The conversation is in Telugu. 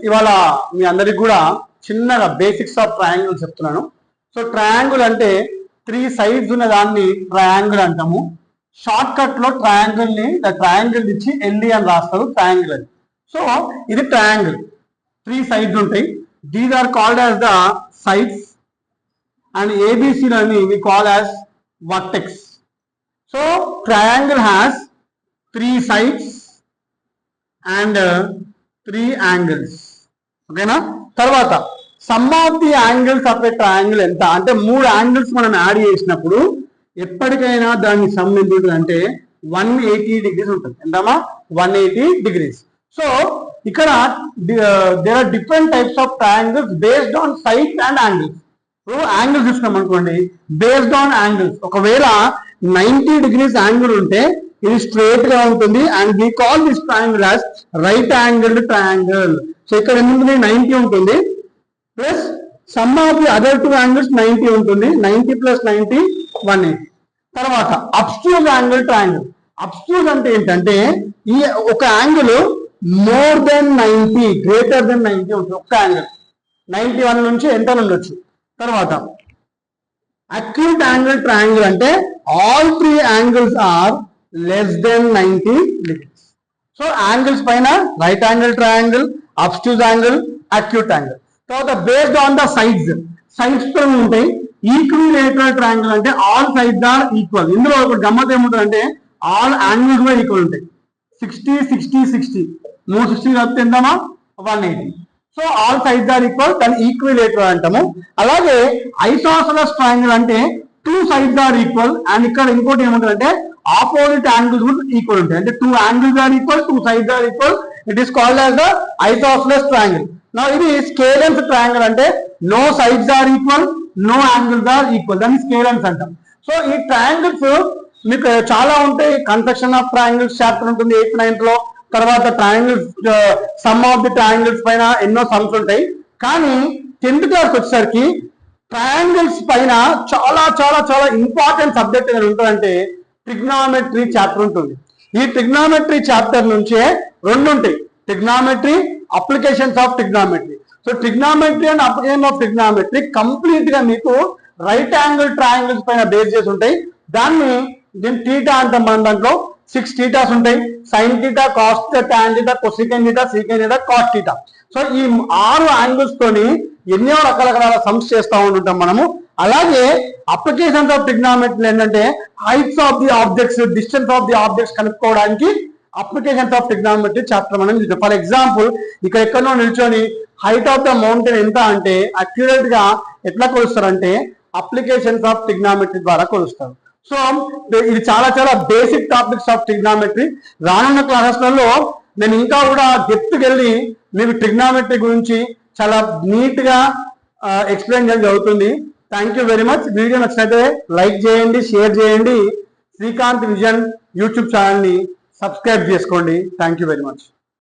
ఇవాళ మీ అందరికి కూడా చిన్నగా బేసిక్స్ ఆఫ్ ట్రయాంగిల్ చెప్తున్నాను. సో ట్రయాంగిల్ అంటే 3 సైడ్స్ ఉన్న దాన్ని ట్రయాంగిల్ అంటాము. షార్ట్ కట్ లో ట్రయాంగిల్ ని ట్రయాంగిల్ ఇచ్చి ఎల్ఈ అని రాస్తారు ట్రయాంగిల్ అని. సో ఇది ట్రయాంగిల్, 3 సైడ్స్ ఉంటాయి. These are called as the sides and ఏబిసిలని we call as vertex. So triangle has 3 sides and 3 angles. ఓకేనా? తర్వాత sum of the angles of a triangle ఎంత అంటే 3 యాంగిల్స్ మనం యాడ్ చేసినప్పుడు ఎప్పటికైనా దాని సమ్ ఎంత ఉంటుంది అంటే 180 degrees ఉంటుంది. ఎంతమా? 180 degrees. సో ఇక్కడ there are different types of triangles based on sides and angles. ఇప్పుడు యాంగిల్స్ చూసినాం అనుకోండి, బేస్డ్ ఆన్ యాంగిల్స్. ఒకవేళ 90 degrees యాంగిల్ ఉంటే ఇది స్ట్రైట్ గా ఉంటుంది and we call this triangle as right angled triangle. So ఇక్కడ ఏముంటుంది? 90 ఉంటుంది plus sum of the other 2 angles 90 ఉంటుంది. 90 + 90 180. తర్వాత అబ్స్ట్యూజ్ యాంగిల్ ట్రయాంగిల్. అబ్స్ట్యూజ్ అంటే ఏంటంటే ఈ ఒక angle more than 90 greater than 90 ఉంటుంది. ఒక యాంగిల్ 91 నుంచి ఎంత ఉండొచ్చు. తర్వాత అక్యూట్ యాంగిల్ ట్రయాంగిల్ అంటే all 3 angles are less than 90 degrees. So angles పైన right angle triangle, obtuse angle, acute angle. తర్వాత based on the sides, sides తో ఉంటాయి. ఈక్విలేటరల్ ట్రయాంగిల్ అంటే ఆల్ సైడ్స్ ఆర్ ఈక్వల్. ఇందులో ఒక గమ్మత్ ఏముంటుంది అంటే ఆల్ యాంగిల్స్ కూడా ఈక్వల్ ఉంటాయి. 60 60 60 360 కలిపితే ఎంతమా? 180. So all sides are equal, దాన్ని ఈక్విలేటరల్ అంటాము. అలాగే ఐసోసెలస్ ట్రయాంగిల్ అంటే 2 sides are equal అండ్ ఇక్కడ ఇంకోటి ఏముంటుంది అంటే ఆపోజిట్ యాంగిల్స్ కూడా ఈక్వల్ ఉంటాయి. అంటే 2 angles are equal, 2 sides are equal. It is called as the isosceles triangle. నా ఇది స్కేలెన్స్ ట్రయాంగిల్ అంటే no sides are equal, no angles are equal, దాన్ని స్కేలెన్స్ అంటాం. సో ఈ ట్రయాంగిల్స్ మీకు చాలా ఉంటాయి. కన్స్ట్రక్షన్ ఆఫ్ ట్రయాంగిల్స్ చాప్టర్ ఉంటుంది 8th 9th లో. తర్వాత triangles some of the triangles పైన ఎన్నో సమ్స్ ఉంటాయి. కానీ 10th క్లాస్ వచ్చేసరికి ట్రయాంగిల్స్ పైన చాలా చాలా చాలా ఇంపార్టెంట్ సబ్జెక్ట్ ఏదైనా ఉంటుందంటే ట్రిగ్నామెట్రీ చాప్టర్ ఉంటుంది. ఈ ట్రిగ్నామెట్రీ చాప్టర్ నుంచే 2 ఉంటాయి, trigonometry, applications of trigonometry. So trigonometry and application of trigonometry complete గా మీకు రైట్ యాంగిల్ ట్రయాంగిల్స్ పైన బేస్ చేసి ఉంటాయి. దీన్ని థీటా అంటాం. మన దాంట్లో 6 theta's ఉంటాయి. Sine theta, cos theta, tan theta, cosecant theta, secant theta, cos theta. So ఈ 6 యాంగిల్స్ తోని ఎన్నో రకరకాల సమ్స్ చేస్తూ ఉంటాం మనము. అలాగే అప్లికేషన్స్ ఆఫ్ ట్రిగ్నామెట్రీ ఏంటంటే heights of the objects, distance of the objects కనుక్కోవడానికి అప్లికేషన్స్ ఆఫ్ ట్రిగ్నామెట్రీ చాప్టర్ మనం చూద్దాం. ఫర్ ఎగ్జాంపుల్ ఇక్కడ ఎక్కడో నిల్చొని హైట్ ఆఫ్ ద మౌంటైన్ ఎంత అంటే అక్యురేట్ గా ఎట్లా కొలుస్తారంటే అప్లికేషన్స్ ఆఫ్ ట్రిగ్నామెట్రీ ద్వారా కొలుస్తారు. సో ఇది చాలా చాలా బేసిక్ టాపిక్స్ ఆఫ్ ట్రిగ్నామెట్రీ. రానున్న క్లాసెస్లలో నేను ఇంకా కూడా డెప్త్కి వెళ్ళి మీకు ట్రిగ్నామెట్రీ గురించి చాలా నీట్ గా ఎక్స్ప్లెయిన్ చేయడం జరుగుతుంది. Thank you very much. Video నచ్చినట్లయితే లైక్ చేయండి, షేర్ చేయండి. శ్రీకాంత్ విజన్ యూట్యూబ్ ఛానల్ ని సబ్స్క్రైబ్ చేసుకోండి. Thank you very much.